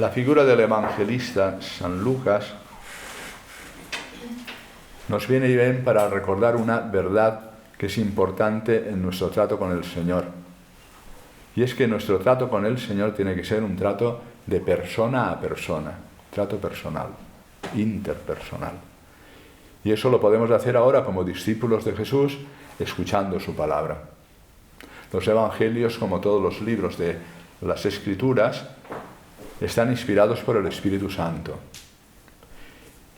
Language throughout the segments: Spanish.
La figura del evangelista San Lucas nos viene bien para recordar una verdad que es importante en nuestro trato con el Señor. Y es que nuestro trato con el Señor tiene que ser un trato de persona a persona, trato personal, interpersonal. Y eso lo podemos hacer ahora como discípulos de Jesús, escuchando su palabra. Los evangelios, como todos los libros de las Escrituras, están inspirados por el Espíritu Santo.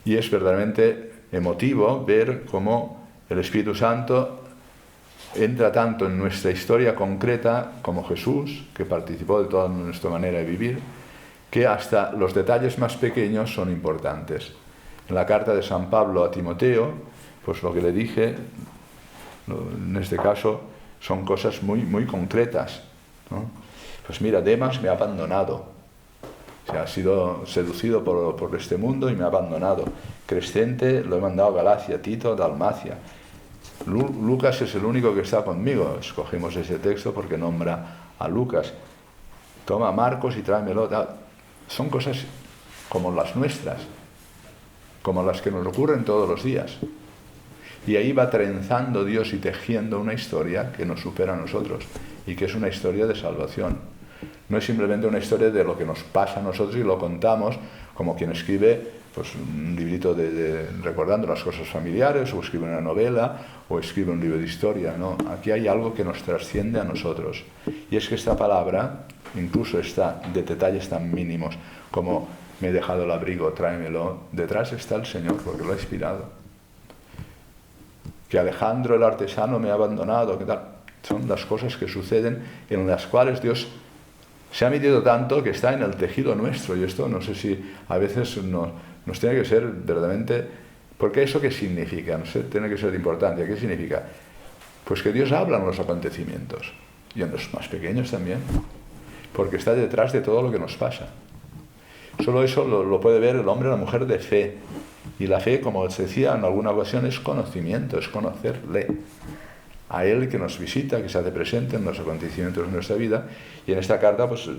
Y es verdaderamente emotivo ver cómo el Espíritu Santo entra tanto en nuestra historia concreta como Jesús, que participó de toda nuestra manera de vivir, que hasta los detalles más pequeños son importantes. En la carta de San Pablo a Timoteo, pues lo que le dije, en este caso, son cosas muy, muy concretas, ¿no? Pues mira, Demas me ha abandonado. O sea, ha sido seducido por este mundo y me ha abandonado. Crescente lo he mandado a Galacia, Tito a Dalmacia. Lucas es el único que está conmigo. Escogimos ese texto porque nombra a Lucas. Toma a Marcos y tráemelo. Son cosas como las nuestras, como las que nos ocurren todos los días. Y ahí va trenzando Dios y tejiendo una historia que nos supera a nosotros y que es una historia de salvación. No es simplemente una historia de lo que nos pasa a nosotros y lo contamos como quien escribe pues, un librito recordando las cosas familiares, o escribe una novela, o escribe un libro de historia. No, aquí hay algo que nos trasciende a nosotros. Y es que esta palabra incluso está de detalles tan mínimos como me he dejado el abrigo, tráemelo. Detrás está el Señor porque lo ha inspirado. Que Alejandro el artesano me ha abandonado, ¿qué tal? Son las cosas que suceden en las cuales Dios se ha metido tanto que está en el tejido nuestro. Y esto no sé si a veces nos tiene que ser verdaderamente... Porque ¿eso qué significa? No sé, tiene que ser importante. ¿Qué significa? Pues que Dios habla en los acontecimientos. Y en los más pequeños también. Porque está detrás de todo lo que nos pasa. Solo eso lo puede ver el hombre o la mujer de fe. Y la fe, como os decía en alguna ocasión, es conocimiento, es conocerle. A Él que nos visita, que se hace presente en los acontecimientos de nuestra vida. Y en esta carta pues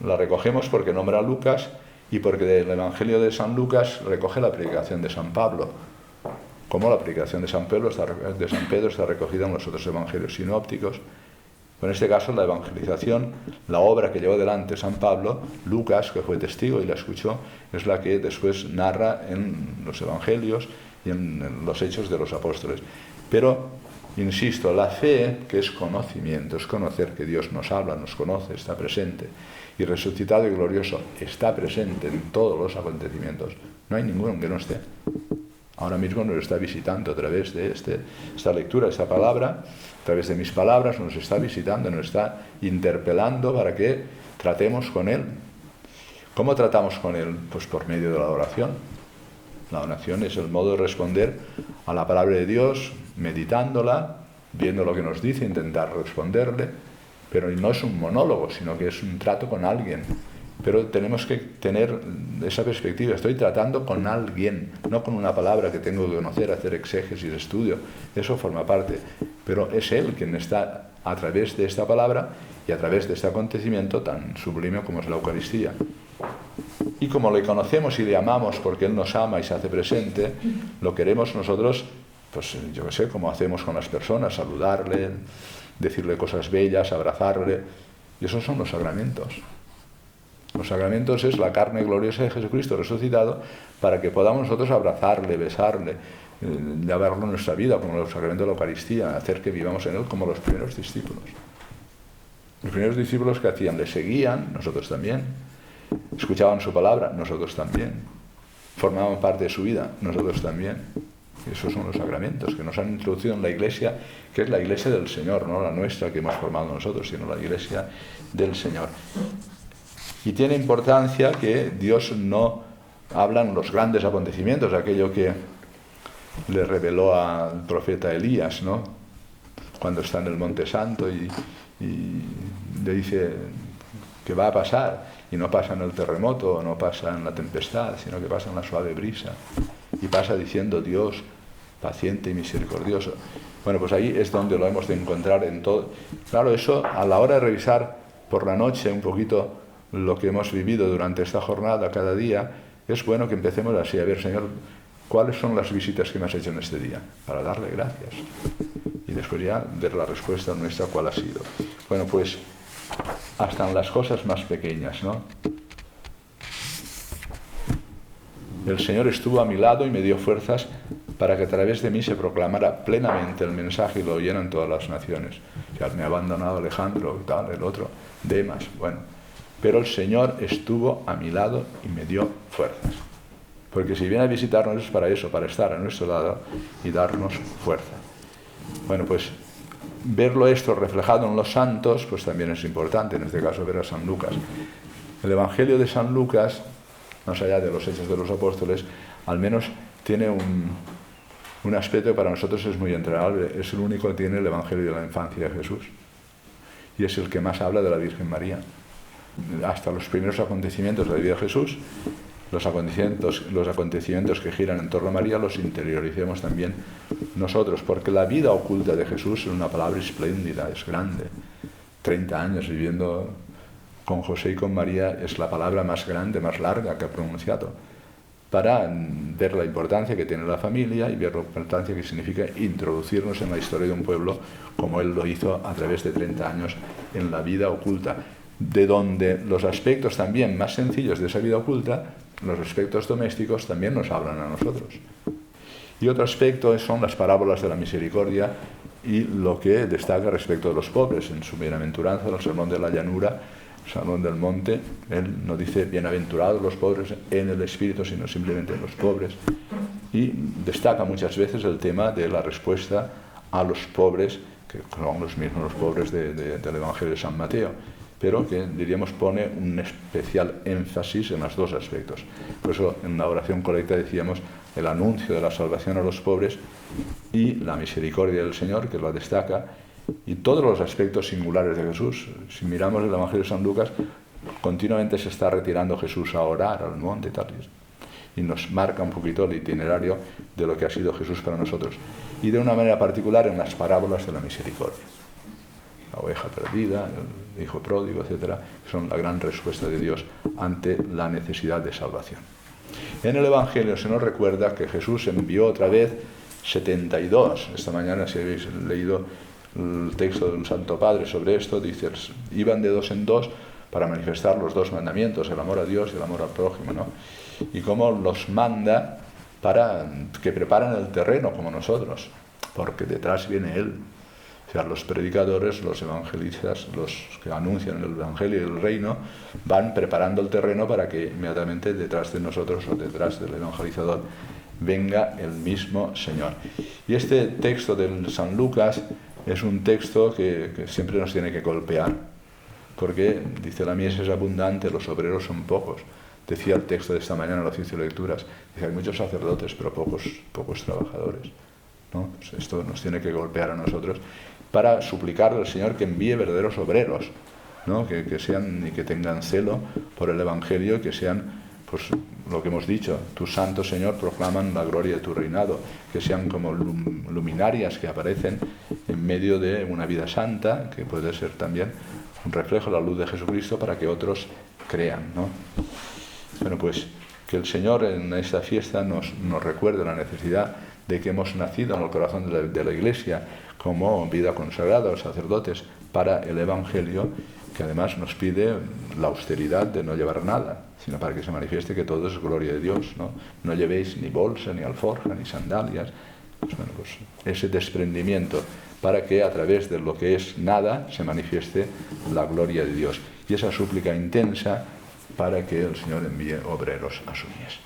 la recogemos porque nombra a Lucas y porque del Evangelio de San Lucas recoge la predicación de San Pablo. Como la predicación de San Pedro está recogida en los otros evangelios sinópticos. En este caso la evangelización, la obra que llevó delante San Pablo, Lucas, que fue testigo y la escuchó, es la que después narra en los evangelios y en los hechos de los apóstoles. Pero, insisto, la fe, que es conocimiento, es conocer que Dios nos habla, nos conoce, está presente, y resucitado y glorioso, está presente en todos los acontecimientos. No hay ninguno que no esté. Ahora mismo nos está visitando a través de esta lectura, esta palabra, a través de mis palabras, nos está visitando, nos está interpelando para que tratemos con Él. ¿Cómo tratamos con Él? Pues por medio de la oración. La oración es el modo de responder a la palabra de Dios, meditándola, viendo lo que nos dice, intentar responderle, pero no es un monólogo, sino que es un trato con alguien. Pero tenemos que tener esa perspectiva, estoy tratando con alguien, no con una palabra que tengo que conocer, hacer exégesis, estudio, eso forma parte, pero es Él quien está a través de esta palabra y a través de este acontecimiento tan sublime como es la Eucaristía. Y como le conocemos y le amamos porque Él nos ama y se hace presente, lo queremos nosotros, pues yo qué sé, como hacemos con las personas, saludarle, decirle cosas bellas, abrazarle, y esos son los sacramentos. Los sacramentos es la carne gloriosa de Jesucristo resucitado para que podamos nosotros abrazarle, besarle, llevarlo en nuestra vida, como los sacramentos de la Eucaristía, hacer que vivamos en Él como los primeros discípulos. Los primeros discípulos que hacían, le seguían, nosotros también, escuchaban su palabra, nosotros también, formaban parte de su vida, nosotros también. Esos son los sacramentos que nos han introducido en la Iglesia, que es la Iglesia del Señor, no la nuestra que hemos formado nosotros, sino la Iglesia del Señor. Y tiene importancia que Dios no habla en los grandes acontecimientos, aquello que le reveló al profeta Elías, ¿no? Cuando está en el Monte Santo y le dice que va a pasar, y no pasa en el terremoto, no pasa en la tempestad, sino que pasa en la suave brisa, y pasa diciendo Dios paciente y misericordioso. Bueno, pues ahí es donde lo hemos de encontrar en todo. Claro, eso a la hora de revisar por la noche un poquito lo que hemos vivido durante esta jornada cada día, es bueno que empecemos así, a ver, Señor, ¿cuáles son las visitas que me has hecho en este día? Para darle gracias. Y después ya ver la respuesta nuestra, cuál ha sido. Bueno, pues hasta en las cosas más pequeñas, ¿no? El Señor estuvo a mi lado y me dio fuerzas para que a través de mí se proclamara plenamente el mensaje y lo oyeran todas las naciones. Ya me ha abandonado Alejandro, tal, el otro, Demas, bueno. Pero el Señor estuvo a mi lado y me dio fuerzas. Porque si viene a visitarnos es para eso, para estar a nuestro lado y darnos fuerza. Bueno, pues verlo esto reflejado en los santos, pues también es importante, en este caso ver a San Lucas. El Evangelio de San Lucas, más allá de los Hechos de los Apóstoles, al menos tiene un aspecto que para nosotros es muy entregable. Es el único que tiene el Evangelio de la infancia de Jesús. Y es el que más habla de la Virgen María. Hasta los primeros acontecimientos de la vida de Jesús, los acontecimientos que giran en torno a María, los interioricemos también nosotros, porque la vida oculta de Jesús es una palabra espléndida, es grande. 30 años viviendo con José y con María es la palabra más grande, más larga que ha pronunciado, para ver la importancia que tiene la familia y ver la importancia que significa introducirnos en la historia de un pueblo como él lo hizo a través de 30 años en la vida oculta, de donde los aspectos también más sencillos de esa vida oculta, los aspectos domésticos, también nos hablan a nosotros. Y otro aspecto son las parábolas de la misericordia y lo que destaca respecto de los pobres. En su bienaventuranza, en el sermón de la llanura, el sermón del monte, él no dice bienaventurados los pobres en el espíritu, sino simplemente los pobres. Y destaca muchas veces el tema de la respuesta a los pobres, que son los mismos los pobres del Evangelio de San Mateo, pero que, diríamos, pone un especial énfasis en los dos aspectos. Por eso, en la oración colecta decíamos el anuncio de la salvación a los pobres y la misericordia del Señor, que lo destaca, y todos los aspectos singulares de Jesús. Si miramos el Evangelio de San Lucas, continuamente se está retirando Jesús a orar al monte y tal, y nos marca un poquito el itinerario de lo que ha sido Jesús para nosotros. Y de una manera particular en las parábolas de la misericordia. La oveja perdida, el hijo pródigo, etcétera, son la gran respuesta de Dios ante la necesidad de salvación. En el Evangelio se nos recuerda que Jesús envió otra vez 72. Esta mañana, si habéis leído el texto del Santo Padre sobre esto, dice, iban de 2 en 2 para manifestar los 2 mandamientos, el amor a Dios y el amor al prójimo, ¿no? Y cómo los manda para que preparen el terreno como nosotros, porque detrás viene Él. O sea, los predicadores, los evangelistas, los que anuncian el Evangelio y el Reino, van preparando el terreno para que inmediatamente detrás de nosotros o detrás del evangelizador venga el mismo Señor. Y este texto del San Lucas es un texto que siempre nos tiene que golpear, porque dice, la mies es abundante, los obreros son pocos. Decía el texto de esta mañana en la oficio de lecturas, dice, hay muchos sacerdotes, pero pocos trabajadores, ¿no? Pues esto nos tiene que golpear a nosotros para suplicarle al Señor que envíe verdaderos obreros, ¿no? Que sean y que tengan celo por el Evangelio y que sean, pues lo que hemos dicho, tus santos, Señor, proclaman la gloria de tu reinado, que sean como luminarias que aparecen en medio de una vida santa, que puede ser también un reflejo de la luz de Jesucristo para que otros crean, ¿no? Bueno, pues que el Señor en esta fiesta nos recuerde la necesidad de que hemos nacido en el corazón de la Iglesia como vida consagrada a los sacerdotes para el Evangelio, que además nos pide la austeridad de no llevar nada, sino para que se manifieste que todo es gloria de Dios, ¿no? No llevéis ni bolsa, ni alforja, ni sandalias. Pues bueno, pues ese desprendimiento para que a través de lo que es nada se manifieste la gloria de Dios. Y esa súplica intensa para que el Señor envíe obreros a su mies.